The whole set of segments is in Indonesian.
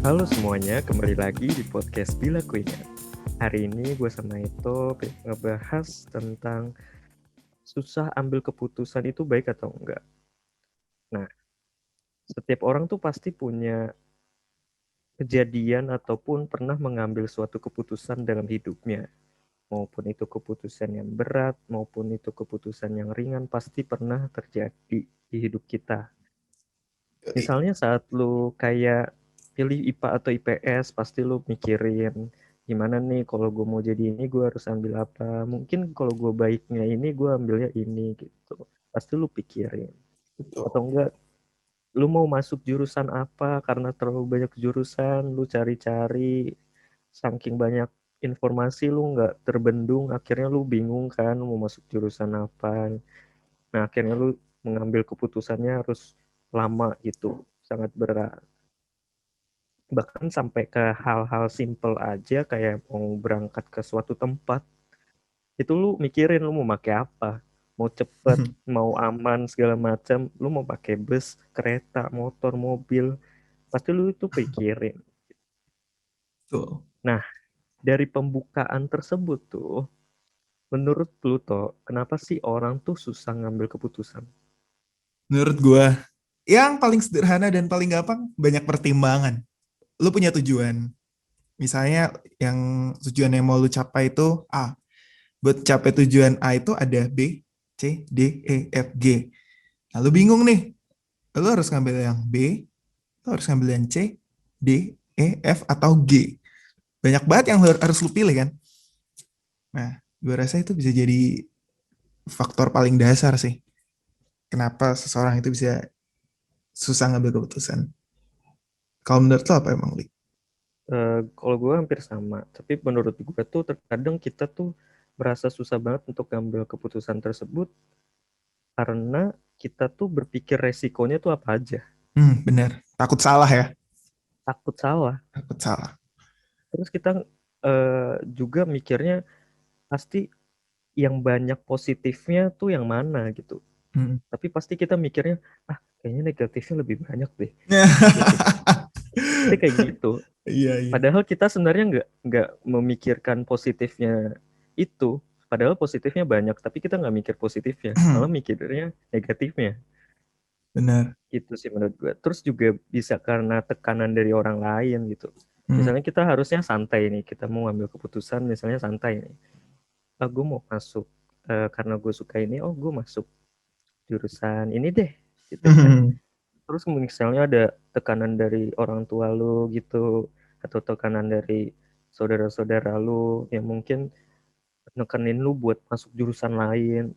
Halo semuanya, kembali lagi di podcast Bila Kuingat. Hari ini gue sama Ito ngebahas tentang susah ambil keputusan itu baik atau enggak. Nah, setiap orang tuh pasti punya kejadian ataupun pernah mengambil suatu keputusan dalam hidupnya. Maupun itu keputusan yang berat, maupun itu keputusan yang ringan, pasti pernah terjadi di hidup kita. Misalnya saat lu kayak pilih IPA atau IPS, pasti lu mikirin gimana nih kalau gue mau jadi ini gue harus ambil apa. Mungkin kalau gue baiknya ini gue ambilnya ini gitu. Pasti lu pikirin. Atau Betul. enggak, lu mau masuk jurusan apa karena terlalu banyak jurusan, lu cari-cari saking banyak informasi lu nggak terbendung, akhirnya lu bingung kan mau masuk jurusan apa. Nah, akhirnya lu mengambil keputusannya harus lama gitu, sangat berat. Bahkan sampai ke hal-hal simple aja kayak mau berangkat ke suatu tempat, itu lu mikirin lu mau pakai apa. Mau cepet, mau aman segala macam, lu mau pakai bus, kereta, motor, mobil, pasti lu itu pikirin. Betul. Nah, dari pembukaan tersebut tuh, menurut Pluto, kenapa sih orang tuh susah ngambil keputusan? Menurut gue, yang paling sederhana dan paling gampang, banyak pertimbangan. Lu punya tujuan. Misalnya yang tujuan yang mau lu capai itu A. Buat capai tujuan A itu ada B, C, D, E, F, G. Lalu bingung nih, lu harus ngambil yang B, lu harus ngambil yang C, D, E, F, atau G. Banyak banget yang harus lu pilih kan. Nah, gue rasa itu bisa jadi faktor paling dasar sih. Kenapa seseorang itu bisa susah ngambil keputusan. Kalau menurut lo apa emang, Li? Kalau gue hampir sama, tapi menurut gue tuh terkadang kita tuh merasa susah banget untuk ngambil keputusan tersebut karena kita tuh berpikir resikonya tuh apa aja. Bener. Takut salah ya. Takut salah. Takut salah. Terus kita juga mikirnya pasti yang banyak positifnya tuh yang mana gitu. Hmm. Tapi pasti kita mikirnya, ah kayaknya negatifnya lebih banyak deh. Gitu. Pasti kayak gitu. Iya, iya. Padahal kita sebenarnya nggak memikirkan positifnya itu. Padahal positifnya banyak, tapi kita nggak mikir positifnya. Malah mikirnya negatifnya. Benar. Itu sih menurut gue. Terus juga bisa karena tekanan dari orang lain gitu. Hmm. Misalnya kita harusnya santai nih, kita mau ngambil keputusan misalnya santai nih. Ah, gue mau masuk karena gue suka ini, oh gue masuk jurusan ini deh, gitu kan. Terus misalnya ada tekanan dari orang tua lu gitu, atau tekanan dari saudara-saudara lu yang mungkin nekenin lu buat masuk jurusan lain.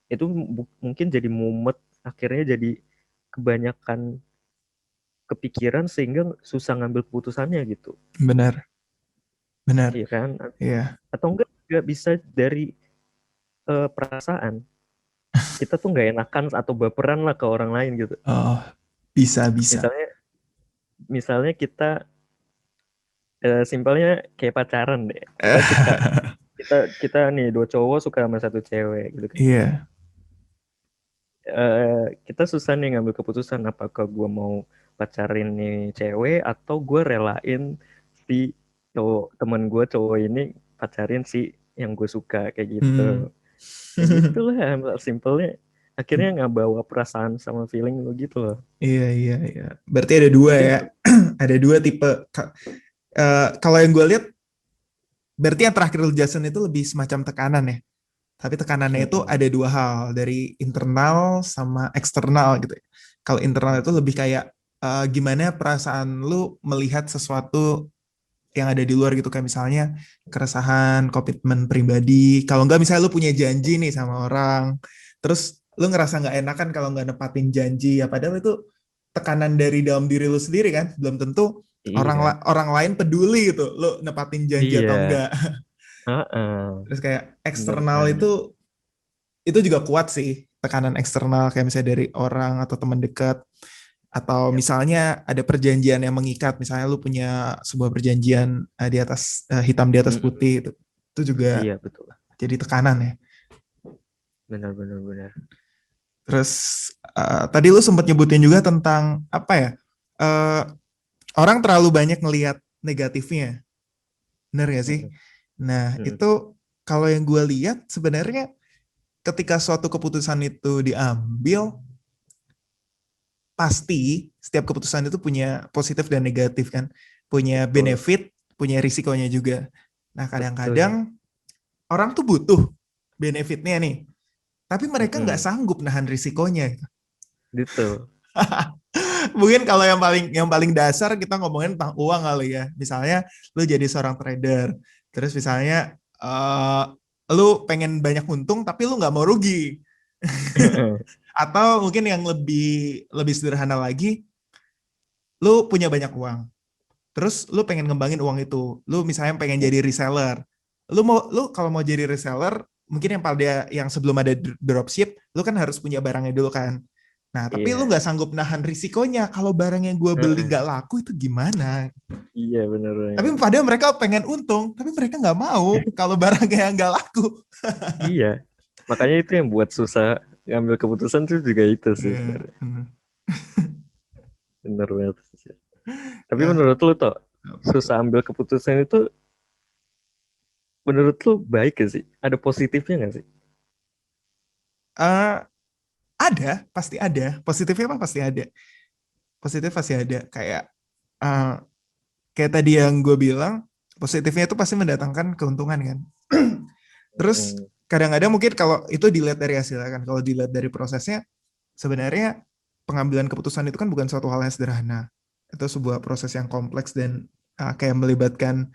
Itu mungkin jadi mumet, akhirnya jadi kebanyakan kepikiran sehingga susah ngambil keputusannya gitu. Benar. Benar. Iya kan? Iya. Atau enggak bisa dari perasaan. Kita tuh nggak enakan atau baperan lah ke orang lain gitu. Oh, bisa, bisa. Misalnya misalnya kita simpelnya kayak pacaran deh. Kita kita nih dua cowok suka sama satu cewek gitu kan. Iya. Kita susah nih ngambil keputusan apakah gue mau pacarin nih cewek atau gue relain si cowok teman gue cowok ini pacarin si yang gue suka kayak gitu. Hmm. Ya gitu lah simpelnya. Akhirnya nggak bawa perasaan sama feeling lo gitu loh. Iya, iya, iya. Berarti ada dua Mungkin ya. Ada dua tipe. Kalau yang gue lihat, berarti yang terakhir lu jelasin itu lebih semacam tekanan ya. Tapi tekanannya itu mm-mm, ada dua hal, dari internal sama eksternal gitu ya. Kalau internal itu mm-mm. lebih kayak gimana perasaan lu melihat sesuatu yang ada di luar gitu, kayak misalnya keresahan, komitmen pribadi. Kalau enggak misalnya lu punya janji nih sama orang, terus lu ngerasa nggak enakan kalau nggak nepatin janji, ya padahal itu tekanan dari dalam diri lu sendiri kan, belum tentu Iya, orang lain peduli gitu, lu nepatin janji atau iya, enggak. heeh, Terus kayak bener eksternal banget. itu juga kuat sih, tekanan eksternal kayak misalnya dari orang atau teman dekat, atau Yap. misalnya ada perjanjian yang mengikat, misalnya lu punya sebuah perjanjian di atas hitam di atas Mm-mm. putih, itu juga Iya betul, jadi tekanan ya. benar benar benar. Terus tadi lu sempat nyebutin juga tentang apa ya, eh, Orang terlalu banyak ngelihat negatifnya, bener gak sih? Mm-mm. Nah, Mm-mm. itu kalau yang gue lihat sebenarnya ketika suatu keputusan itu diambil, pasti setiap keputusan itu punya positif dan negatif kan, punya Betul, benefit, punya risikonya juga. Nah, betul. kadang-kadang orang tuh butuh benefitnya nih, tapi mereka nggak Mm-mm. sanggup nahan risikonya. Gitu. Mungkin kalau yang paling dasar kita ngomongin tentang uang kali ya. Misalnya lu jadi seorang trader, terus misalnya lu pengen banyak untung tapi lu nggak mau rugi. Atau mungkin yang lebih lebih sederhana lagi, lu punya banyak uang, terus lu pengen ngembangin uang itu, lu misalnya pengen jadi reseller, lu kalau mau jadi reseller, mungkin yang pada yang sebelum ada dropship, lu kan harus punya barangnya dulu kan. Nah, tapi lu Iya. nggak sanggup nahan risikonya kalau barang yang gue beli Heeh. nggak laku itu gimana. Iya bener Tapi banget. padahal mereka pengen untung, tapi mereka nggak mau kalau barangnya yang nggak laku. Iya. Makanya itu yang buat susah ngambil keputusan tuh juga itu sih Iya, sebenarnya. bener. Bener banget sih. Tapi Ya, menurut lu toh apa tuh? susah ambil keputusan itu menurut lu baik gak sih? Ada positifnya gak sih? Eh, ada, pasti ada. Positifnya apa pasti ada. Positif pasti ada. Eh, kayak tadi yang gue bilang, positifnya itu pasti mendatangkan keuntungan kan. Terus Hmm. kadang-kadang mungkin kalau itu dilihat dari hasilnya kan, kalau dilihat dari prosesnya, sebenarnya pengambilan keputusan itu kan bukan suatu hal yang sederhana. Itu sebuah proses yang kompleks dan kayak melibatkan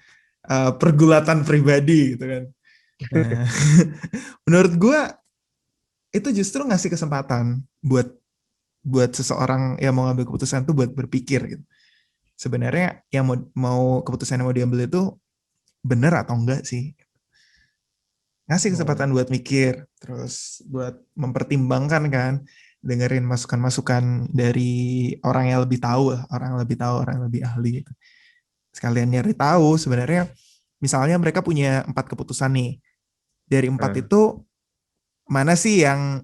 pergulatan pribadi gitu kan. Nah, menurut gue itu justru ngasih kesempatan buat buat seseorang yang mau ngambil keputusan tuh buat berpikir gitu. Sebenarnya yang mau keputusan yang mau diambil itu benar atau enggak sih? Ngasih Hmm. kesempatan buat mikir, terus buat mempertimbangkan kan, dengerin masukan-masukan dari orang yang lebih tahu lah, orang yang lebih tahu, orang yang lebih ahli gitu. Sekalian nyari tahu sebenarnya, misalnya mereka punya 4 keputusan nih, dari 4 Ah, itu mana sih yang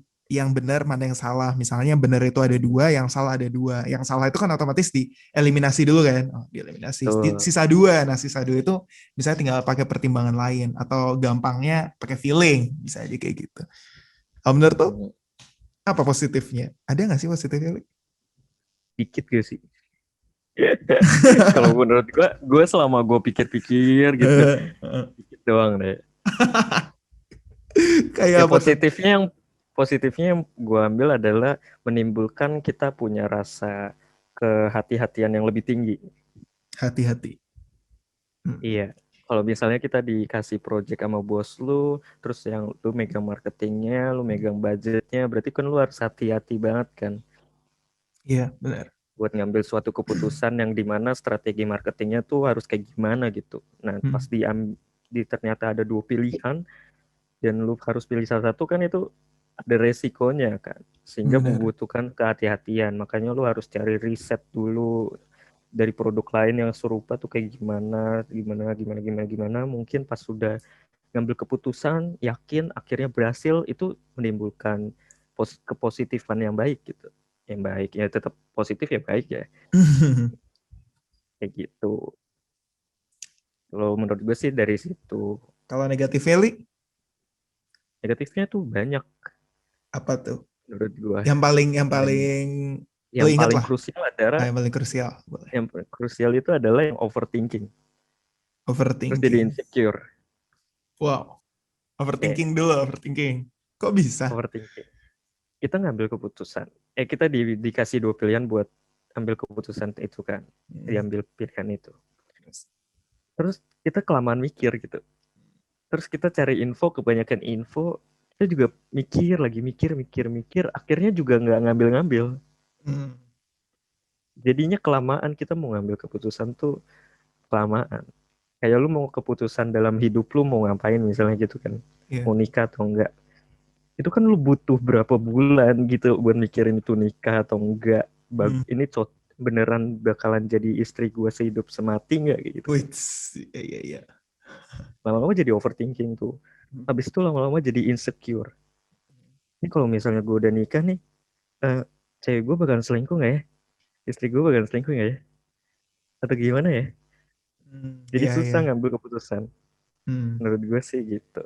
benar, mana yang salah. Misalnya benar itu ada 2, yang salah ada 2. Yang salah itu kan otomatis dieliminasi dulu kan. Oh, dieliminasi. betul. Sisa 2. Nah, sisa 2 itu bisa tinggal pakai pertimbangan lain atau gampangnya pakai feeling, bisa aja kayak gitu. Kalau menurut tuh Hmm. apa positifnya? Ada nggak sih positifnya? Li? Dikit gak sih? Kalau menurut gua selama gua pikir-pikir gitu, dikit doang deh. Kayak Ya apa tuh? positifnya yang gua ambil adalah menimbulkan kita punya rasa kehati-hatian yang lebih tinggi. Hati-hati. Hmm. Iya. Kalau misalnya kita dikasih project sama bos lu, terus yang lu megang marketingnya, lu megang budgetnya, berarti kan lu harus hati-hati banget kan Iya, benar. buat ngambil suatu keputusan yang dimana strategi marketingnya tuh harus kayak gimana gitu. Nah, pas Hmm. ternyata ada dua pilihan dan lu harus pilih salah satu kan itu ada resikonya kan, sehingga Benar. membutuhkan kehati-hatian. Makanya lu harus cari riset dulu dari produk lain yang serupa tuh kayak gimana, gimana, gimana, gimana, gimana. Mungkin pas sudah ngambil keputusan, yakin akhirnya berhasil, itu menimbulkan kepositifan yang baik gitu. Yang baik ya tetap positif ya baik ya, kayak gitu. Kalau menurut gue sih dari situ. Kalau negatif Li, Negatifnya tuh banyak apa tuh? menurut gue. Yang paling yang Dan paling lo yang inget paling lah. krusial adalah Yang paling krusial. Boleh. yang krusial itu adalah yang overthinking. Terus jadi Overthinking. insecure. Wow. Ya, Overthinking dulu, overthinking. Kok bisa? overthinking. Kita ngambil keputusan. Kita dikasih dua pilihan buat ambil keputusan itu kan. Hmm. Diambil pilihan itu. Terus kita kelamaan mikir gitu. Terus kita cari info, kebanyakan info. Kita juga mikir lagi, mikir, mikir, mikir. Akhirnya juga nggak ngambil-ngambil. Hmm. Jadinya kelamaan kita mau ngambil keputusan tuh kelamaan. Kayak lu mau keputusan dalam hidup lu mau ngapain misalnya gitu kan. Iya. Mau nikah atau enggak. Itu kan lu butuh berapa bulan gitu buat mikirin itu nikah atau enggak. Hmm. Ini beneran bakalan jadi istri gue sehidup semati enggak gitu kan. Wait. Iya, iya, iya. Lama-lama jadi overthinking tuh. Habis itu lama-lama jadi insecure. Ini kalau misalnya gue udah nikah nih, eh, cewek gue bakalan selingkuh nggak ya? Istri gue bakalan selingkuh nggak ya? atau gimana ya? Jadi Iya, iya. susah ngambil keputusan. Hmm. Menurut gue sih gitu.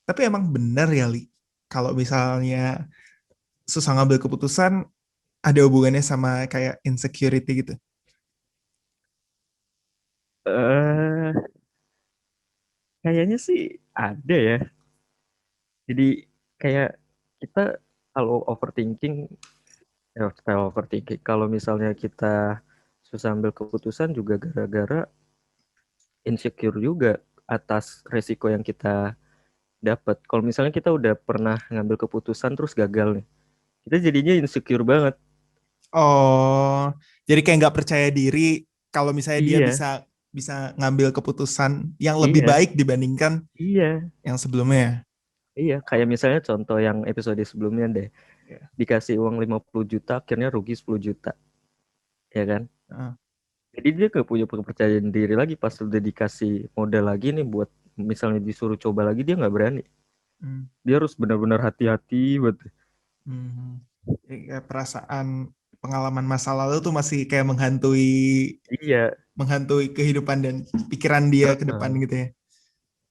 Tapi emang bener ya, Li. Kalau misalnya susah ngambil keputusan, ada hubungannya sama kayak insecurity gitu. eh Kayaknya sih ada ya. Jadi kayak kita kalau overthinking, kalau misalnya kita susah ambil keputusan juga gara-gara insecure juga atas resiko yang kita dapat. Kalau misalnya kita udah pernah ngambil keputusan terus gagal nih, kita jadinya insecure banget. Oh, jadi kayak nggak percaya diri kalau misalnya dia Iya, bisa bisa ngambil keputusan yang lebih iya, baik dibandingkan iya, yang sebelumnya. iya. Kayak misalnya contoh yang episode sebelumnya deh, Ya. dikasih uang 50 juta, akhirnya rugi 10 juta, ya kan? Heeh. Jadi dia gak punya kepercayaan diri lagi pas udah dikasih modal lagi nih buat misalnya disuruh coba lagi dia nggak berani. Hmm. Dia harus benar-benar hati-hati buat. Hmm. Jadi kayak perasaan pengalaman masa lalu tuh masih kayak Iya, menghantui kehidupan dan pikiran dia ke depan heeh. gitu ya.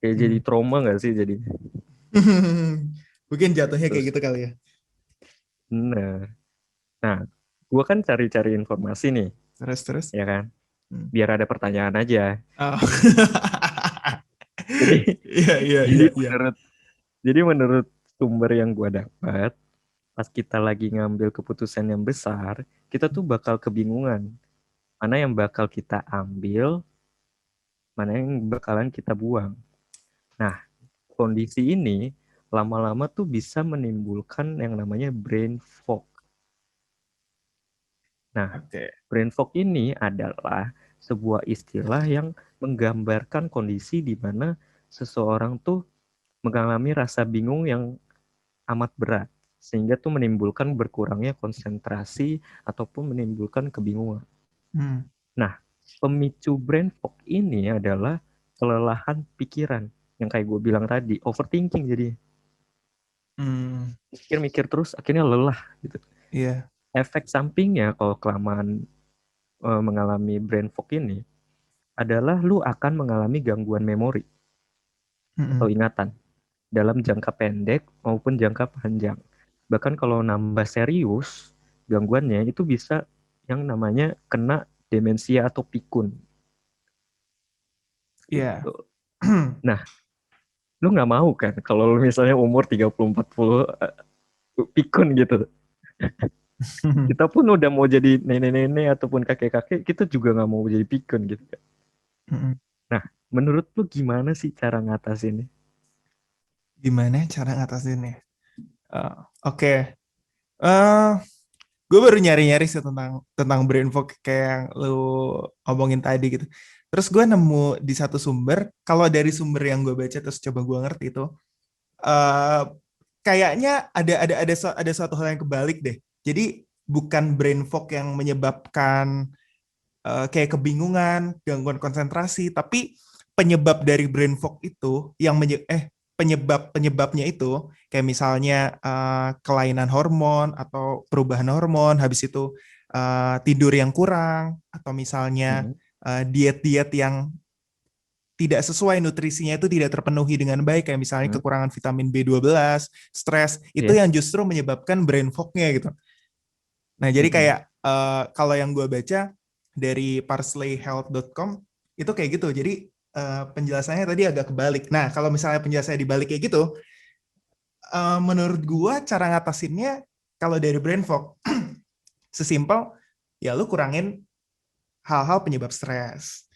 Kayak jadi Hmm. trauma nggak sih jadi. Mungkin jatuhnya kayak Terus, gitu kali ya. nah, nah, gua kan cari-cari informasi nih, Terus. ya kan? Hmm. Biar ada pertanyaan aja. Oh. Jadi, Iya, iya, jadi iya, iya. menurut, sumber yang gua dapat, pas kita lagi ngambil keputusan yang besar, kita tuh bakal kebingungan. Mana yang bakal kita ambil, mana yang bakalan kita buang. Nah, kondisi ini lama-lama tuh bisa menimbulkan yang namanya brain fog. Nah, Oke. brain fog ini adalah sebuah istilah yang menggambarkan kondisi di mana seseorang tuh mengalami rasa bingung yang amat berat, sehingga tuh menimbulkan berkurangnya konsentrasi ataupun menimbulkan kebingungan. Hmm. Nah, pemicu brain fog ini adalah kelelahan pikiran, yang kayak gue bilang tadi, overthinking jadi Hmm. mikir-mikir terus akhirnya lelah gitu. Iya. Efek sampingnya kalau kelamaan mengalami brain fog ini adalah lu akan mengalami gangguan memori atau Mm-mm. ingatan dalam jangka pendek maupun jangka panjang. Bahkan kalau nambah serius gangguannya itu bisa yang namanya kena demensia atau pikun Iya. gitu. Nah, lu nggak mau kan kalau lu misalnya umur 30-40 pikun gitu. Kita pun udah mau jadi nenek-nenek ataupun kakek-kakek, kita juga nggak mau jadi pikun gitu kan. Mm-mm. Nah, menurut lu gimana sih cara ngatasinnya? Gimana cara ngatasinnya? Eh, Oke. Eh, gue baru nyari-nyari sih tentang brain fog kayak yang lu omongin tadi gitu. Terus gue nemu di satu sumber, kalau dari sumber yang gue baca terus coba gue ngerti itu, eh kayaknya ada suatu hal yang kebalik deh. Jadi bukan brain fog yang menyebabkan kayak kebingungan, gangguan konsentrasi, tapi penyebab dari brain fog itu penyebabnya itu kayak misalnya kelainan hormon atau perubahan hormon, habis itu tidur yang kurang atau misalnya Hmm, diet-diet yang tidak sesuai nutrisinya itu tidak terpenuhi dengan baik kayak misalnya hmm, kekurangan vitamin B12, stres, itu ya, yang justru menyebabkan brain fog-nya gitu. Nah, jadi hmm, kayak kalau yang gue baca dari parsleyhealth.com itu kayak gitu. Jadi penjelasannya tadi agak kebalik. Nah, kalau misalnya penjelasannya dibalik kayak gitu, menurut gue cara ngatasinnya kalau dari brain fog sesimpel ya lu kurangin hal-hal penyebab stres.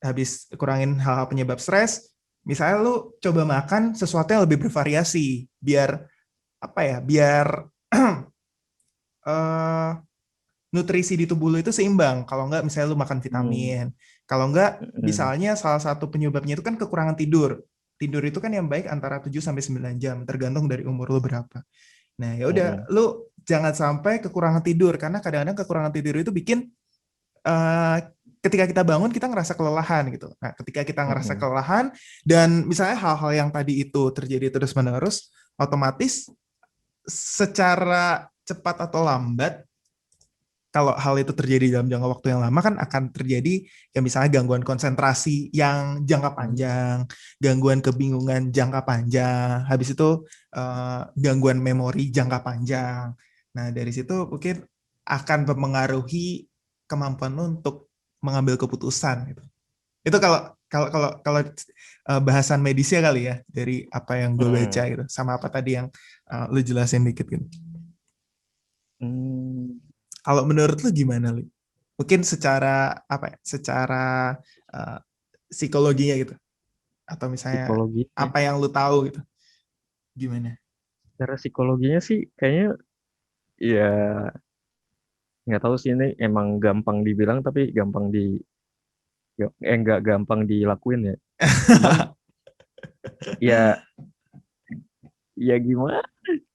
Habis kurangin hal-hal penyebab stres, misalnya lu coba makan sesuatu yang lebih bervariasi biar apa ya? Biar eh, nutrisi di tubuh lu itu seimbang. Kalau enggak misalnya lu makan hmm, vitamin. Kalau enggak hmm, misalnya salah satu penyebabnya itu kan kekurangan tidur. Tidur itu kan yang baik antara 7 sampai 9 jam tergantung dari umur lu berapa. Nah, ya udah hmm, lu jangan sampai kekurangan tidur karena kadang-kadang kekurangan tidur itu bikin eh, ketika kita bangun kita ngerasa kelelahan gitu. Nah, ketika kita ngerasa hmm, kelelahan dan misalnya hal-hal yang tadi itu terjadi terus-menerus, otomatis secara cepat atau lambat kalau hal itu terjadi dalam jangka waktu yang lama kan akan terjadi ya misalnya gangguan konsentrasi yang jangka panjang, gangguan kebingungan jangka panjang, habis itu gangguan memori jangka panjang. Nah, dari situ mungkin akan mempengaruhi kemampuan lo untuk mengambil keputusan gitu. Itu kalau kalau kalau kalau bahasan medisnya kali ya dari apa yang gue baca Hmm. gitu, sama apa tadi yang lu jelasin dikit gitu. Hmm, Kalau menurut lu gimana, Li? Mungkin secara apa ya? Secara uh, psikologinya gitu, atau misalnya psikologinya. apa yang lu tahu gitu, gimana? Secara psikologinya sih kayaknya ya nggak tahu sih ini emang gampang dibilang tapi gampang nggak gampang dilakuin ya. Cuman ya ya gimana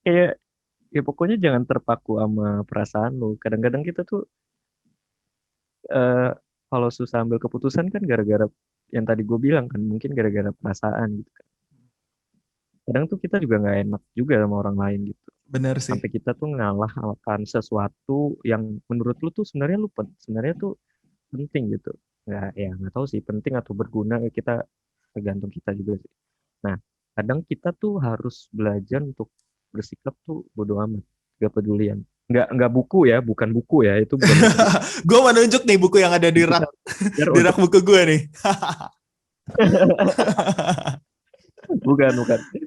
kayak ya pokoknya jangan terpaku sama perasaan lu. Kadang-kadang kita tuh eh, kalau susah ambil keputusan kan gara-gara yang tadi gue bilang kan mungkin gara-gara perasaan gitu kan. Kadang tuh kita juga nggak enak juga sama orang lain gitu. Bener sih. Sampai kita tuh ngalah akan sesuatu yang menurut lu tuh sebenarnya sebenarnya tuh penting gitu. Nggak tahu sih penting atau berguna ya kita tergantung kita juga sih. Nah, kadang kita tuh harus belajar untuk bersikap tuh bodo amat, gak pedulian. Nggak buku ya, bukan buku ya, itu bukan buku. Gue mau nunjuk nih buku yang ada di Kita rak belajar di rak untuk buku gue nih. bukan,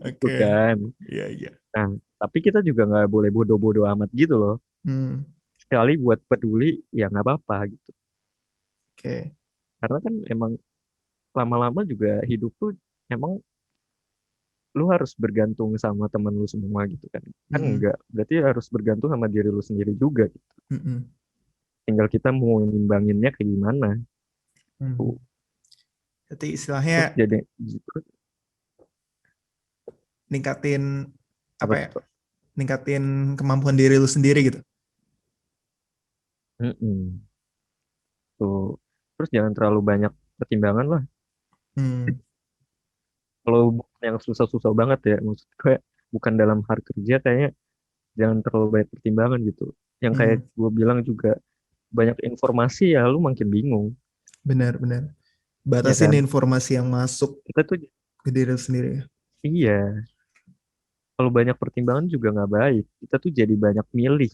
Oke, bukan. iya iya. Nah, tapi kita juga nggak boleh bodoh-bodoh amat gitu loh. Hmm, Sekali buat peduli, ya nggak apa-apa gitu. oke. Karena kan emang lama-lama juga hidup tuh emang lu harus bergantung sama temen lu semua gitu kan. Kan Hmm, enggak, berarti harus bergantung sama diri lu sendiri juga gitu. hmm, hmm, Tinggal kita mau nimbanginnya kayak gimana. hmm. Tuh. Jadi Terus istilahnya jadi terus ningkatin apa apa ya? tuh? Ningkatin kemampuan diri lu sendiri gitu. Mm-mm. Tuh. Terus jangan terlalu banyak pertimbangan lah. Hmm, Kalau yang susah-susah banget ya, maksud gue bukan dalam hal kerja kayaknya jangan terlalu banyak pertimbangan gitu. Yang kayak hmm. gue bilang juga banyak informasi ya lu makin bingung, Benar-benar. ya Batasin kan? informasi yang masuk Kita tuh ke diri lu sendiri ya. iya, kalau banyak pertimbangan juga nggak baik. Kita tuh jadi banyak milih.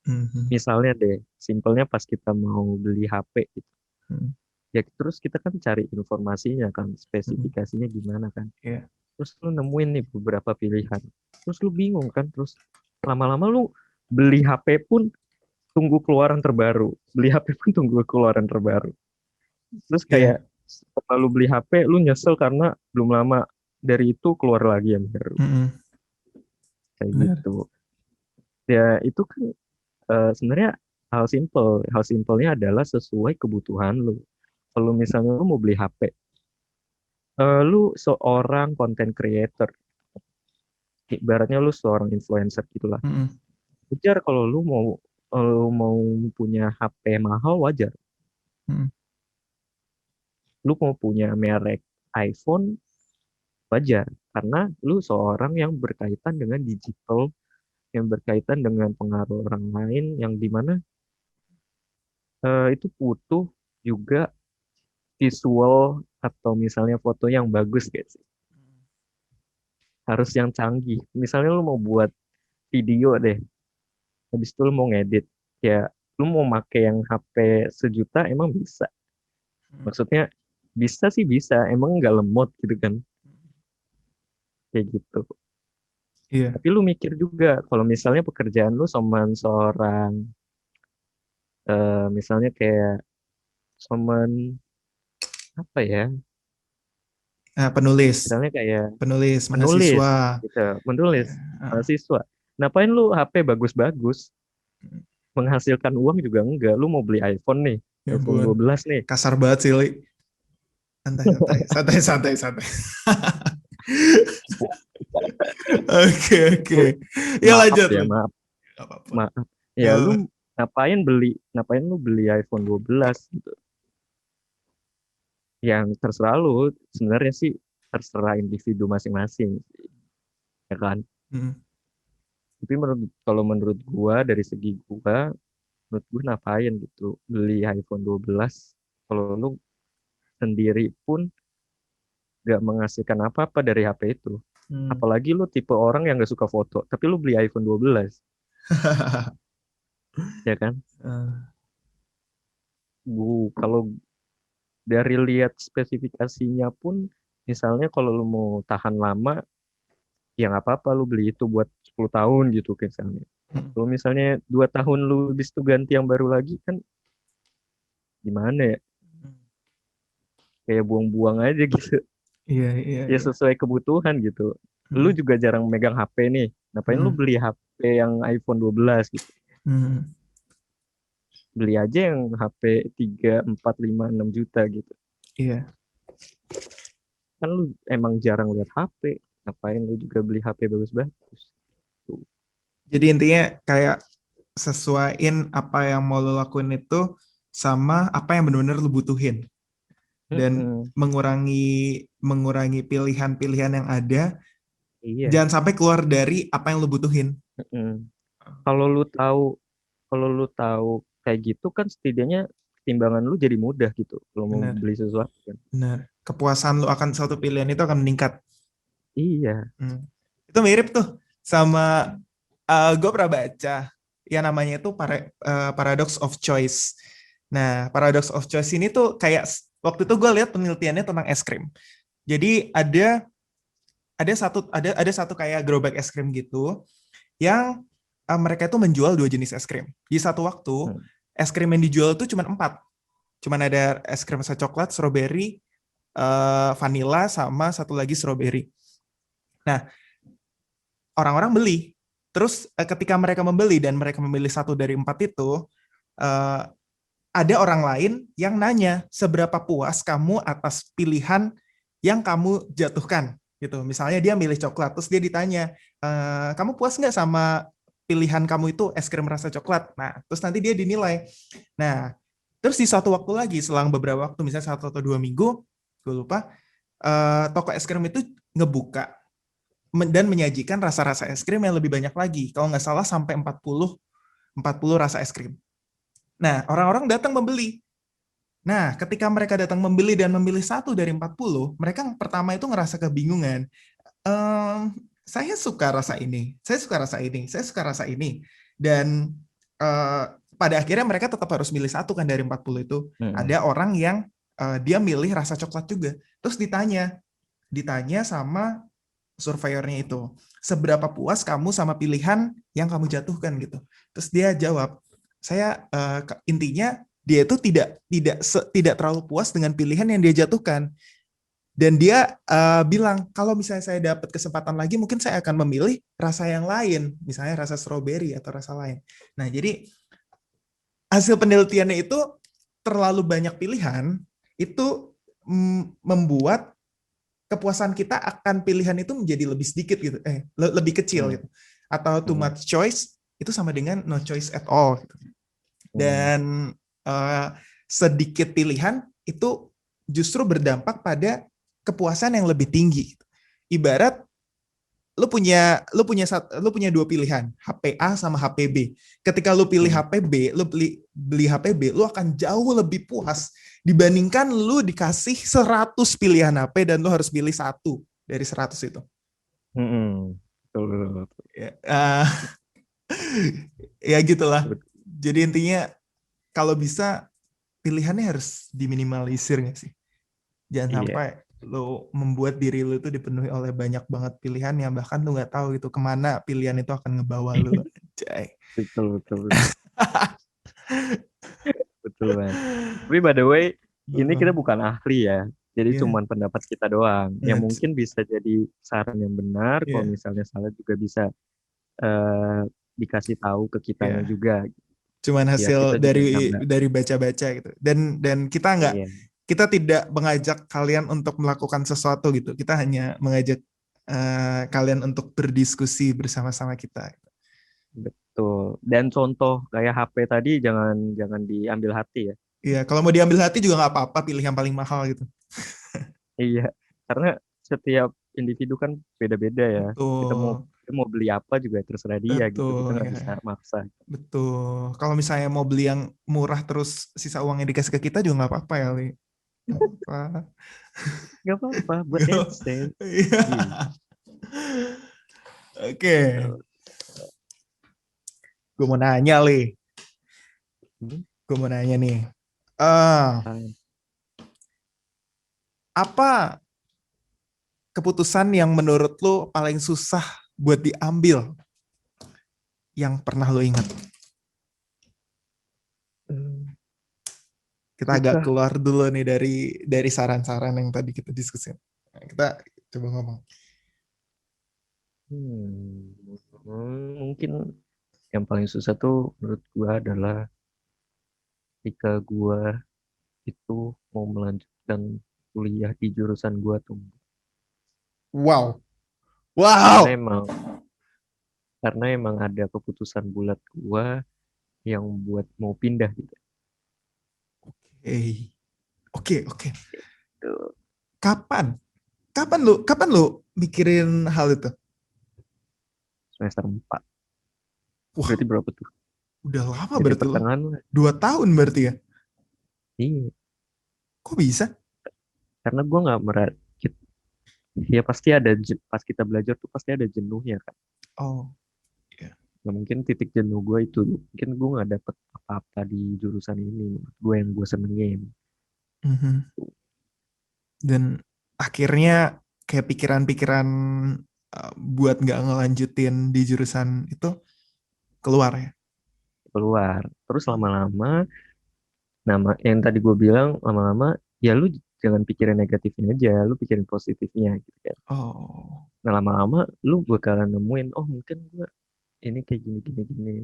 Hmm, hmm, Misalnya deh, simpelnya pas kita mau beli HP gitu. hmm, Ya terus kita kan cari informasinya kan, hmm. spesifikasinya gimana kan. Iya. Terus lu nemuin nih beberapa pilihan. Terus lu bingung kan, terus lama-lama lu beli HP pun tunggu keluaran terbaru. Beli HP pun tunggu keluaran terbaru. Terus kayak Iya. setelah lu beli HP, lu nyesel karena belum lama dari itu keluar lagi yang baru. Hmm, hmm. Kayak Benar. gitu. Ya itu kan sebenarnya hal simpelnya adalah sesuai kebutuhan lu. Kalau misalnya lu mau beli HP, lu seorang content creator, ibaratnya lu seorang influencer gitulah. Hmm, hmm, Wajar kalau lu mau punya HP mahal wajar. hmm, Lu mau punya merek iPhone wajar karena lu seorang yang berkaitan dengan digital, yang berkaitan dengan pengaruh orang lain yang dimana itu butuh juga visual atau misalnya foto yang bagus guys. Harus yang canggih. Misalnya lu mau buat video deh, habis itu lu mau ngedit, ya lu mau make yang HP sejuta emang bisa. hmm. Maksudnya bisa sih bisa, emang nggak lemot gitu kan, kayak gitu. Iya. Tapi lu mikir juga kalau misalnya pekerjaan lu sama seorang misalnya kayak cuman apa ya, Nah, penulis, misalnya kayak penulis menulis mahasiswa. gitu, menulis Ya. Ah. mahasiswa. Ngapain lu HP bagus-bagus, menghasilkan uang juga enggak. Lu mau beli iPhone nih, Ya iPhone ampun, 12 nih. kasar banget sih, Li. Santai, santai, santai, santai, santai. Oke, oke. Ya Maaf lanjut, ya, Li. maaf, Gak apa-apa. maaf. Ya lu Ya, ngapain lu beli iPhone 12 gitu. Yang terserah lu, sebenarnya sih terserah individu masing-masing, ya kan? hmm, Tapi kalau menurut gua dari segi gua menurut gue ngapain gitu beli iPhone 12 kalau lu sendiri pun gak menghasilkan apa-apa dari HP itu. Hmm. Apalagi lu tipe orang yang gak suka foto, tapi lu beli iPhone 12, ya kan? Eh, Kalau dari lihat spesifikasinya pun, misalnya kalau lu mau tahan lama, ya nggak apa-apa lu beli itu buat 10 tahun gitu misalnya. Kalau misalnya 2 tahun lu habis itu ganti yang baru lagi kan gimana ya? Kayak buang-buang aja gitu. Iya, iya, Ya iya. sesuai kebutuhan gitu. Lu Hmm. juga jarang megang HP nih. Ngapain lu Hmm. beli HP yang iPhone 12 gitu? Hmm. Beli aja yang HP 3 4 5 6 juta gitu. Iya. Kan lu emang jarang lihat HP. Ngapain lu juga beli HP bagus-bagus? Tuh. Jadi intinya kayak sesuaiin apa yang mau lo lakuin itu sama apa yang benar-benar lo butuhin, dan Mm-mm. mengurangi mengurangi pilihan-pilihan yang ada, Iya. jangan sampai keluar dari apa yang lo butuhin. Mm-mm. Kalau lu tahu, kalau lu tahu kayak gitu kan setidaknya timbangan lu jadi mudah gitu. Kalau mau Benar, beli sesuatu kan. benar. Kepuasan lo akan suatu pilihan itu akan meningkat. Iya. Hmm. Itu mirip tuh sama, gue pernah baca yang namanya itu paradox of choice. Nah, paradox of choice ini tuh kayak waktu itu gue lihat penelitiannya tentang es krim. Jadi ada satu kayak gerobak es krim gitu yang mereka itu menjual dua jenis es krim. Di satu waktu Hmm. es krim yang dijual itu cuma empat. Cuman ada es krim rasa coklat, strawberry, vanilla, sama satu lagi strawberry. Nah, orang-orang beli. Terus ketika mereka membeli dan mereka memilih satu dari empat itu, eh, ada orang lain yang nanya seberapa puas kamu atas pilihan yang kamu jatuhkan gitu. Misalnya dia milih coklat, terus dia ditanya, kamu puas nggak sama pilihan kamu itu es krim rasa coklat? Nah, terus nanti dia dinilai. Nah, terus di suatu waktu lagi, selang beberapa waktu, misalnya 1 atau 2 minggu, gue lupa, toko es krim itu ngebuka dan menyajikan rasa-rasa es krim yang lebih banyak lagi. Kalau nggak salah sampai 40 rasa es krim. Nah, orang-orang datang membeli. Nah, ketika mereka datang membeli dan memilih satu dari 40, mereka pertama itu ngerasa kebingungan. Ehm, saya suka rasa ini, saya suka rasa ini, saya suka rasa ini. Dan eh, pada akhirnya mereka tetap harus milih satu kan dari 40 itu. Hmm. Ada orang yang dia milih rasa coklat juga. Terus ditanya sama surveyornya itu, seberapa puas kamu sama pilihan yang kamu jatuhkan gitu. Terus dia jawab, saya intinya dia itu tidak terlalu puas dengan pilihan yang dia jatuhkan, dan dia bilang kalau misalnya saya dapat kesempatan lagi mungkin saya akan memilih rasa yang lain, misalnya rasa strawberry atau rasa lain. Nah, jadi hasil penelitiannya itu terlalu banyak pilihan itu membuat kepuasan kita akan pilihan itu menjadi lebih sedikit gitu, lebih kecil Hmm. gitu. Atau too Hmm. much choice itu sama dengan no choice at all gitu. Hmm. Dan eh, sedikit pilihan itu justru berdampak pada kepuasan yang lebih tinggi. Ibarat lu punya dua pilihan, HP A sama HP B. Ketika lu pilih Hmm. HP B, lu beli HP B, lu akan jauh lebih puas dibandingkan lu dikasih 100 pilihan HP dan lu harus pilih satu dari 100 itu. Hmm. Betul, betul, betul. Ya, ya gitulah. Betul. Jadi intinya kalau bisa pilihannya harus diminimalisir nggak sih? Jangan Iya, sampai lo membuat diri lo itu dipenuhi oleh banyak banget pilihan yang bahkan lo nggak tahu itu kemana pilihan itu akan ngebawa lo. Anjay. betul, betul, betul, betul banget. Tapi by the way, ini kita bukan ahli ya. Jadi Iya, cuman pendapat kita doang. Yang iya, mungkin bisa jadi saran yang benar. Kalau iya, misalnya salah juga bisa eh, dikasih tahu ke kitanya iya. juga. Cuman Biar kita hasil juga dari nambah. dari baca-baca gitu. Dan Iya, kita tidak mengajak kalian untuk melakukan sesuatu gitu. Kita hanya mengajak kalian untuk berdiskusi bersama-sama kita. betul. Dan contoh kayak HP tadi jangan jangan diambil hati ya. Iya, kalau mau diambil hati juga nggak apa-apa, pilih yang paling mahal gitu. Iya, karena setiap individu kan beda-beda ya. Kita mau Betul. Dia mau beli apa juga terserah dia gitu, kita Betul nggak bisa ya. maksa. Betul. Kalau misalnya mau beli yang murah terus sisa uangnya dikasih ke kita juga nggak apa-apa ya, Li. Nggak apa-apa. Nggak apa-apa buat Nggak- AdSense. Iya. Iya. Oke. Gue mau nanya, Li. Hmm, Gue mau nanya nih. eh ah, apa keputusan yang menurut lo paling susah buat diambil yang pernah lo ingat? hmm, Kita agak susah. keluar dulu nih dari saran-saran yang tadi kita diskusin. Nah, kita coba ngomong. Hmm, mungkin yang paling susah tuh menurut gua adalah ketika gua itu mau melanjutkan kuliah di jurusan gua tuh. Wow. Karena Wow. emang karena emang ada keputusan bulat gua yang buat mau pindah gitu. Hey. Oke, oke. Tuh, Kapan? Kapan lu mikirin hal itu? semester 4. Wah, Berarti berapa tuh? udah lama Jadi berarti lo. pertengahan lah. 2 tahun berarti ya? Iya, Kok bisa? karena gua nggak merakit. Ya pasti ada pas kita belajar tuh pasti ada jenuhnya kan. Oh, ya. Nah, mungkin titik jenuh gue itu mungkin gue nggak dapet apa-apa di jurusan ini menurut gue yang gue senengin. Mhm. Dan akhirnya kayak pikiran-pikiran buat nggak ngelanjutin di jurusan itu keluar ya? Keluar terus lama-lama, nama yang tadi gue bilang, lama-lama ya lu jangan pikirin negatifnya aja, lu pikirin positifnya gitu kan. Oh. Nah lama-lama lu bakalan nemuin, oh mungkin gue ini kayak gini gini gini.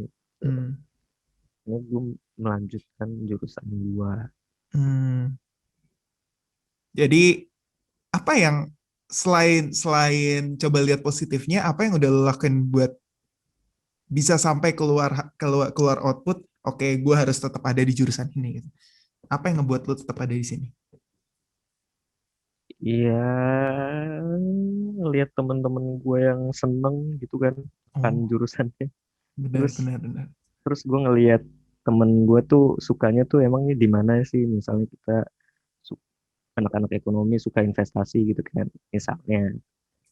Hmm. Ini gue melanjutkan jurusan gue. Hmm. Jadi apa yang selain selain coba lihat positifnya, apa yang udah lo lakuin buat bisa sampai keluar keluar keluar output? Oke, gue harus tetap ada di jurusan ini, gitu. Apa yang ngebuat lo tetap ada di sini? Iya, lihat temen-temen gue yang seneng gitu kan Oh, jurusannya. benar, Terus benar, benar. terus gue ngelihat temen gue tuh sukanya tuh emangnya di mana sih, misalnya kita su- anak-anak ekonomi suka investasi gitu kan misalnya.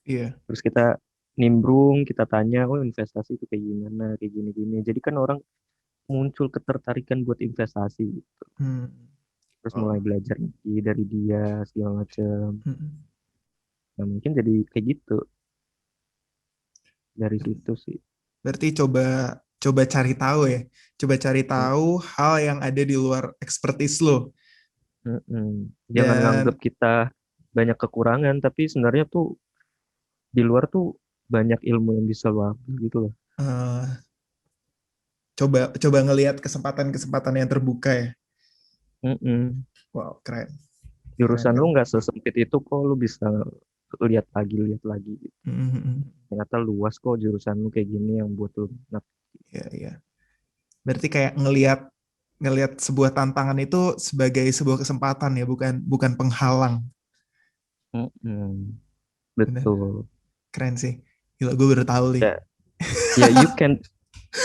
Iya. Terus kita nimbrung, kita tanya, oh investasi itu kayak gimana, kayak gini-gini, jadi kan orang muncul ketertarikan buat investasi gitu. Hmm. Terus Oh. mulai belajar lagi dari dia segala macam. Hmm. Nah mungkin jadi kayak gitu dari situ sih. Berarti coba coba cari tahu ya. Coba cari Mm, tahu hal yang ada di luar expertise lo. mm-mm. Jangan nganggap Dan kita banyak kekurangan, tapi sebenarnya tuh di luar tuh banyak ilmu yang bisa lo ambil gitu loh. eh, coba coba ngelihat kesempatan-kesempatan yang terbuka ya. Mm-mm. Wow, keren. Keren, Jurusan lu keren. nggak sesempit itu kok, lu bisa lihat lagi gitu. Mhm. Ternyata luas kok jurusan lu kayak gini yang buat lu minat. Ya, ya. Berarti kayak ngelihat ngelihat sebuah tantangan itu sebagai sebuah kesempatan ya, bukan bukan penghalang. Mm-mm. Bener, Betul. keren sih. Gila, gue baru tahu nih. Ya, ya you can,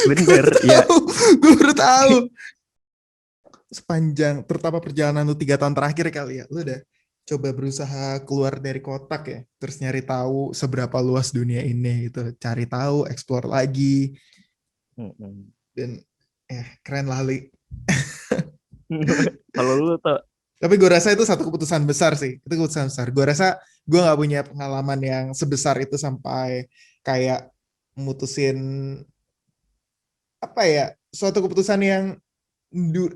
Gue bener baru ya. tahu, gue baru tahu. Sepanjang, terutama perjalanan lu 3 tahun terakhir kali ya, lu udah coba berusaha keluar dari kotak ya, terus nyari tahu seberapa luas dunia ini gitu, cari tahu, explore lagi, Mm-mm. dan keren lah Li. Kalau lu tuh, Tapi gue rasa itu satu keputusan besar sih. Itu keputusan besar. Gue rasa gue nggak punya pengalaman yang sebesar itu sampai kayak mutusin apa ya, suatu keputusan yang du-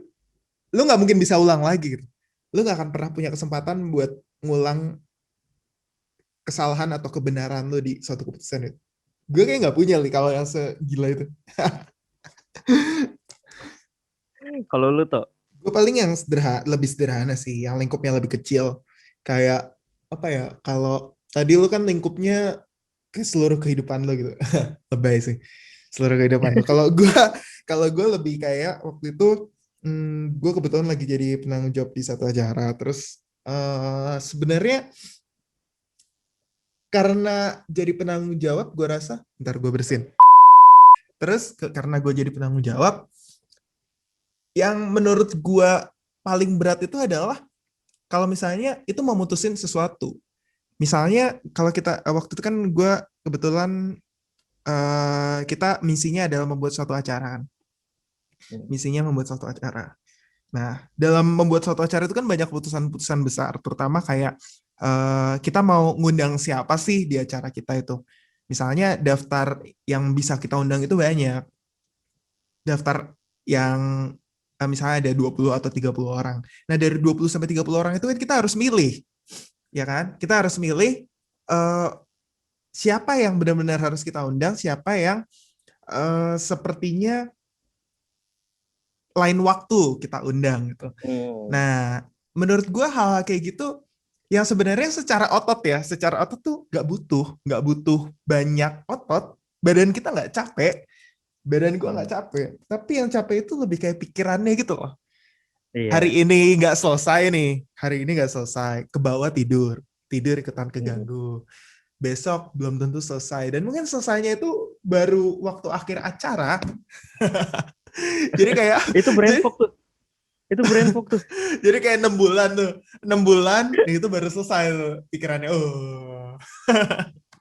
lu nggak mungkin bisa ulang lagi gitu. Lu nggak akan pernah punya kesempatan buat ngulang kesalahan atau kebenaran lu di suatu keputusan itu. Gue kayak nggak punya nih kalau yang segila itu. kalau lu tuh, Gue paling yang sederhana, lebih sederhana sih, yang lingkupnya lebih kecil. Kayak apa ya? Kalau tadi lu kan lingkupnya ke seluruh kehidupan lo gitu. Lebay sih. Seluruh kehidupan lo. Kalau gue lebih kayak waktu itu gue kebetulan lagi jadi penanggung jawab di satu acara. Terus sebenarnya karena jadi penanggung jawab, gue rasa, ntar gue bersin. Terus karena gue jadi penanggung jawab, yang menurut gue paling berat itu adalah kalau misalnya itu mau mutusin sesuatu. Misalnya kalau kita waktu itu kan gue kebetulan kita misinya adalah membuat suatu acara kan. Hmm. Misinya membuat suatu acara. Nah, dalam membuat suatu acara itu kan banyak keputusan-keputusan besar, terutama kayak kita mau ngundang siapa sih di acara kita itu. Misalnya daftar yang bisa kita undang itu banyak. Daftar yang misalnya ada 20 atau 30 orang. Nah, dari 20 sampai 30 orang itu kan kita harus milih, ya kan? Kita harus milih eh, siapa yang benar-benar harus kita undang, siapa yang sepertinya lain waktu kita undang gitu. Hmm. Nah, menurut gue hal kayak gitu yang sebenarnya secara otot tuh nggak butuh banyak otot, badan kita nggak capek, badan gue nggak Hmm. capek, tapi yang capek itu lebih kayak pikirannya gitu loh. Iya. Hari ini nggak selesai nih, hari ini nggak selesai, ke bawah tidur, tidur ikutan Hmm. keganggu. Besok belum tentu selesai, dan mungkin selesainya itu baru waktu akhir acara. Jadi kayak, Itu brain jadi fog tuh. Itu brain fog tuh. Jadi kayak 6 bulan tuh, 6 bulan itu baru selesai tuh pikirannya. Oh,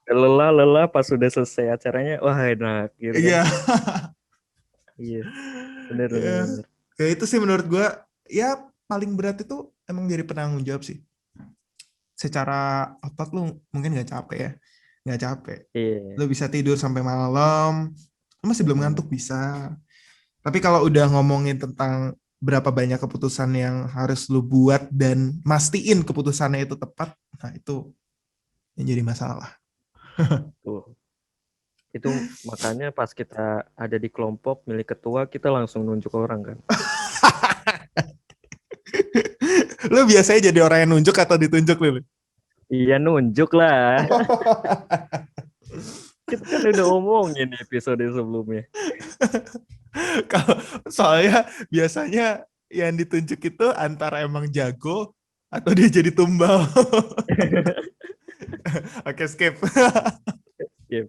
Lelah-lelah pas sudah selesai acaranya, wah enak gitu kan. iya, Iya, bener bener ya, bener. kayak itu sih menurut gue. Ya paling berat itu emang jadi penanggung jawab sih. Secara otot lu mungkin nggak capek ya, nggak capek. Iya. Lu bisa tidur sampai malam, lu masih belum Mm-mm. ngantuk bisa. Tapi kalau udah ngomongin tentang berapa banyak keputusan yang harus lu buat dan mastiin keputusannya itu tepat, nah itu yang jadi masalah. Tuh. Itu makanya pas kita ada di kelompok milih ketua, kita langsung nunjuk orang kan. Lu biasanya jadi orang yang nunjuk atau ditunjuk, Lil? Iya nunjuk lah. Kita kan udah omongin di episode sebelumnya. Kalau soalnya biasanya yang ditunjuk itu antara emang jago atau dia jadi tumbal. Oke, skip. Iya,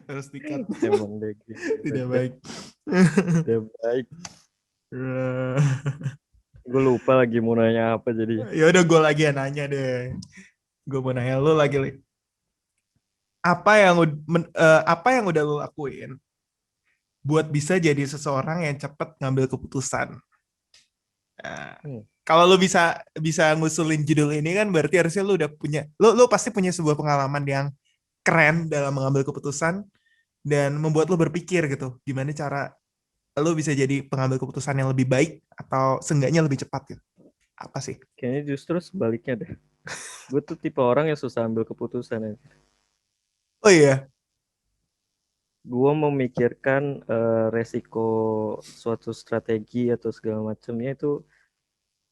Harus dikat. emang deh gitu. Tidak baik. Udah baik. Gue lupa lagi mau nanya apa jadi. Ya udah, gue lagi yang nanya deh. Gue mau nanya lu lagi, Li. Apa yang udah lu lakuin buat bisa jadi seseorang yang cepat ngambil keputusan? Nah, Hmm. kalau lu bisa bisa ngusulin judul ini kan berarti harusnya lu udah punya, lu pasti punya sebuah pengalaman yang keren dalam mengambil keputusan dan membuat lu berpikir gitu gimana cara lu bisa jadi pengambil keputusan yang lebih baik atau seenggaknya lebih cepat gitu. Apa sih? Kayaknya justru sebaliknya deh. Gue tuh tipe orang yang susah ambil keputusan ya. Oh iya. Gue memikirkan resiko suatu strategi atau segala macamnya itu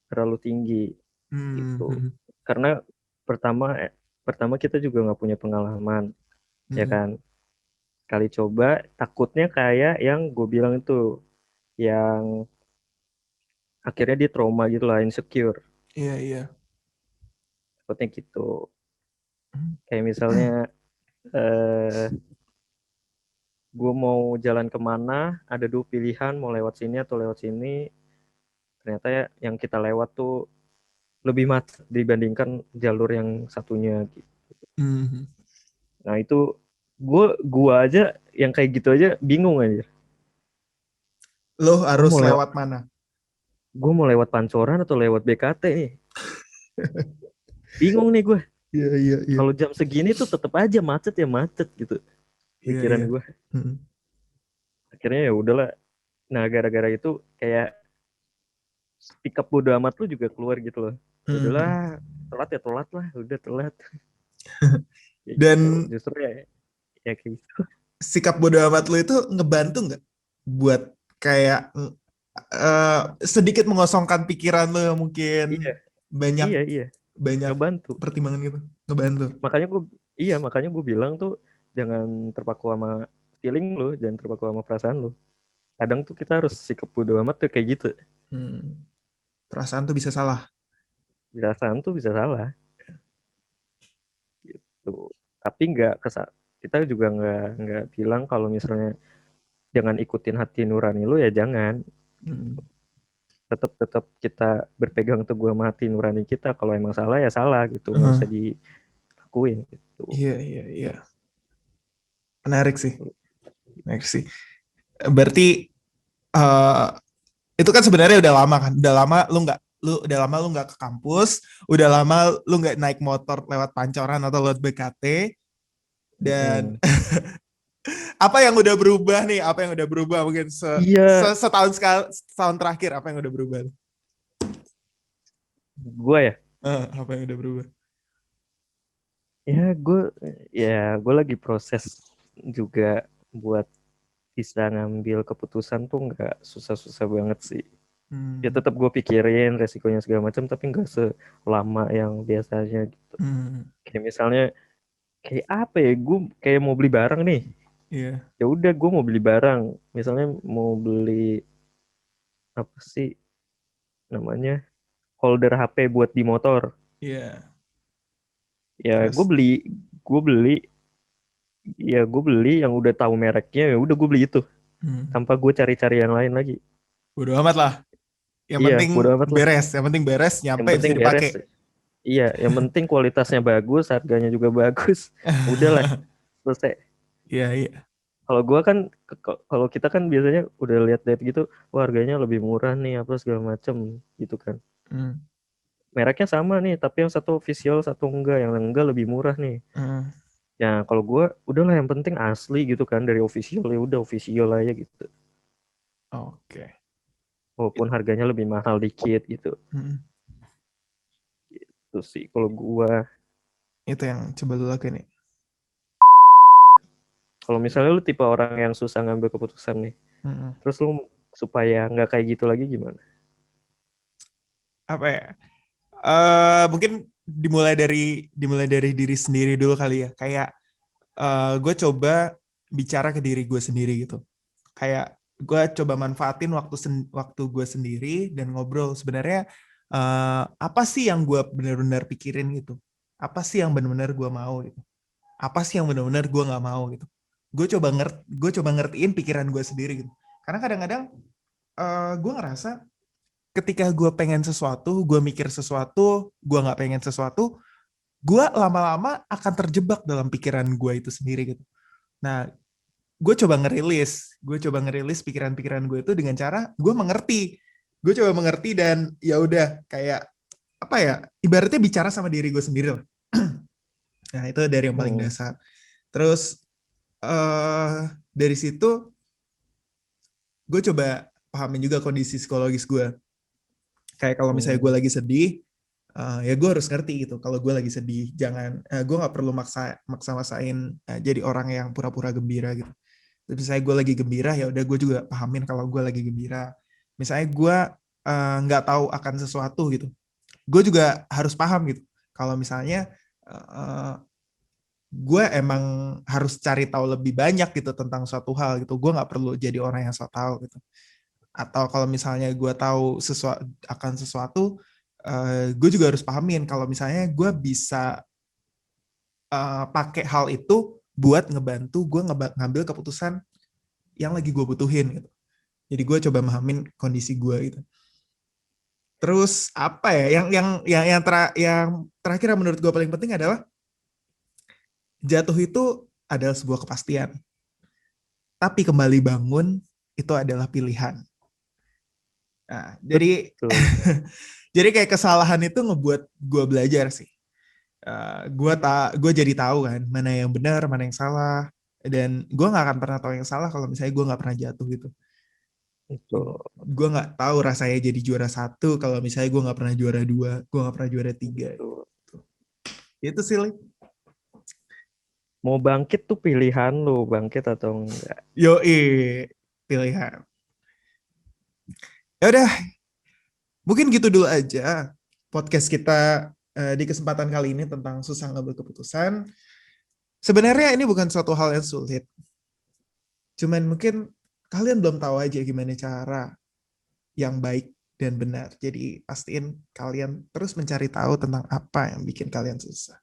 terlalu tinggi gitu. Hmm. Karena pertama pertama kita juga nggak punya pengalaman, ya Hmm. kan. Kali coba takutnya kayak yang gue bilang itu, yang akhirnya dia trauma gitu lah, insecure. Iya, iya. Takutnya gitu. Kayak misalnya eh gue mau jalan kemana, ada dua pilihan, mau lewat sini atau lewat sini. Ternyata ya yang kita lewat tuh lebih macet dibandingkan jalur yang satunya gitu. Hmm. Nah itu gua aja yang kayak gitu aja bingung aja. Lo Gue harus mau lewat lewat mana? gue mau lewat Pancoran atau lewat BKT nih. Bingung nih gue. Iya, iya, iya. Kalau jam segini tuh tetap aja macet ya macet gitu. Iya, Pikiran iya. gue. Hmm. Akhirnya ya udahlah. Nah gara-gara itu kayak sikap bodo amat lu juga keluar gitu loh. Ya udahlah, Hmm. telat ya telat lah, udah telat. Ya gitu. Dan Justru ya kayak gitu. sikap bodo amat lo itu ngebantu nggak buat kayak sedikit mengosongkan pikiran lo yang mungkin Iya, banyak iya, iya. banyak Ngebantu. pertimbangan gitu, ngebantu. Makanya gue bilang tuh jangan terpaku sama feeling lu, jangan terpaku sama perasaan lu. Kadang tuh kita harus sikap bodo amat tuh kayak gitu. Hmm. Perasaan tuh bisa salah. Perasaan tuh bisa salah gitu. Tapi kita juga nggak bilang kalau misalnya jangan ikutin hati nurani lu, ya jangan. Hmm. Tetap tetap kita berpegang teguh sama hati nurani kita. Kalau emang salah ya salah gitu, nggak usah Uh, dilakuin gitu. iya, iya, iya. Menarik sih. Menarik sih. Berarti eh, itu kan sebenarnya udah lama kan? Udah lama lu nggak ke kampus, udah lama lu nggak naik motor lewat Pancoran atau lewat BKT, dan Mm. apa yang udah berubah nih? Apa yang udah berubah mungkin Iya, setahun terakhir, apa yang udah berubah? gue ya, Apa yang udah berubah? ya gue ya gue lagi proses juga buat bisa ngambil keputusan tuh nggak susah-susah banget sih. Ya Hmm. tetap gue pikirin resikonya segala macam, tapi nggak selama yang biasanya gitu. Hmm. Kayak misalnya kayak apa ya, gue kayak mau beli barang nih, Iya. ya udah gue mau beli barang, misalnya mau beli apa sih namanya, holder HP buat di motor, Iya. ya Terus. gue beli gue beli yang udah tahu mereknya, ya udah gue beli itu Hmm. tanpa gue cari-cari yang lain lagi. Bodo amat lah. Yang Iya, penting bodo amat lah, beres. Yang penting beres, yang nyampe penting bisa beres. dipakai. Iya, yang penting kualitasnya bagus, harganya juga bagus. Udahlah, selesai. Iya, iya. Kalau gua kan, kalau kita kan biasanya udah lihat-lihat gitu, wah harganya lebih murah nih, apa segala macem gitu kan. Hmm. Mereknya sama nih, tapi yang satu official, satu enggak. Yang enggak lebih murah nih. Hmm. Ya kalau gua, udahlah yang penting asli gitu kan, dari official, ya udah official aja gitu. Oke. Walaupun harganya lebih mahal dikit gitu. Hmm. Itu sih kalau gua. Itu yang coba lu lakuin nih. Kalau misalnya lu tipe orang yang susah ngambil keputusan nih, Hmm. terus lu supaya nggak kayak gitu lagi gimana? Apa ya? Mungkin dimulai dari diri sendiri dulu kali ya. Kayak gue coba bicara ke diri gue sendiri gitu. Kayak gue coba manfaatin waktu gue sendiri dan ngobrol sebenarnya apa sih yang gue benar-benar pikirin gitu. Apa sih yang benar-benar gue mau gitu. Apa sih yang benar-benar gue nggak mau gitu. Gue coba ngertiin pikiran gue sendiri gitu. Karena kadang-kadang gue ngerasa ketika gue pengen sesuatu, gue mikir sesuatu, gue nggak pengen sesuatu, gue lama-lama akan terjebak dalam pikiran gue itu sendiri gitu. Nah, gue coba ngerilis pikiran-pikiran gue itu dengan cara gue coba mengerti dan ya udah kayak apa ya, ibaratnya bicara sama diri gue sendiri lah. Nah, itu dari yang paling Hmm. dasar. Terus dari situ gue coba pahamin juga kondisi psikologis gue. Kayak kalau misalnya gue Hmm. lagi sedih, ya gue harus ngerti gitu. Kalau gue lagi sedih, jangan gue nggak perlu maksain jadi orang yang pura-pura gembira gitu. Tapi misalnya gue lagi gembira, ya udah gue juga pahamin kalau gue lagi gembira. Misalnya gue nggak tahu akan sesuatu gitu, gue juga harus paham gitu. Kalau misalnya uh, gue emang harus cari tahu lebih banyak gitu tentang suatu hal gitu. Gue nggak perlu jadi orang yang so tahu gitu. Atau kalau misalnya gue tahu akan sesuatu, gue juga harus pahamin kalau misalnya gue bisa pakai hal itu buat ngebantu gue ngambil keputusan yang lagi gue butuhin gitu. Jadi gue coba memahamin kondisi gue gitu. Terus apa ya? Yang terakhir yang menurut gue paling penting adalah jatuh itu adalah sebuah kepastian. Tapi kembali bangun itu adalah pilihan. Nah, jadi Betul. jadi kayak kesalahan itu ngebuat gue belajar sih. Gue jadi tahu kan mana yang benar, mana yang salah, dan gue nggak akan pernah tahu yang salah kalau misalnya gue nggak pernah jatuh gitu. Betul. Gue nggak tahu rasanya jadi juara satu kalau misalnya gue nggak pernah juara dua, gue nggak pernah juara tiga. Betul. Itu sih, Li. Mau bangkit tuh pilihan lu, bangkit atau enggak. Yo, pilihan. Ya udah, mungkin gitu dulu aja podcast kita di kesempatan kali ini tentang susah ngambil keputusan. Sebenarnya ini bukan suatu hal yang sulit. Cuman mungkin kalian belum tahu aja gimana cara yang baik dan benar. Jadi pastiin kalian terus mencari tahu tentang apa yang bikin kalian susah.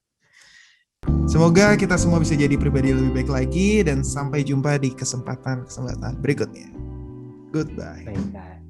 Semoga kita semua bisa jadi pribadi lebih baik lagi dan sampai jumpa di kesempatan berikutnya. Goodbye. Baik,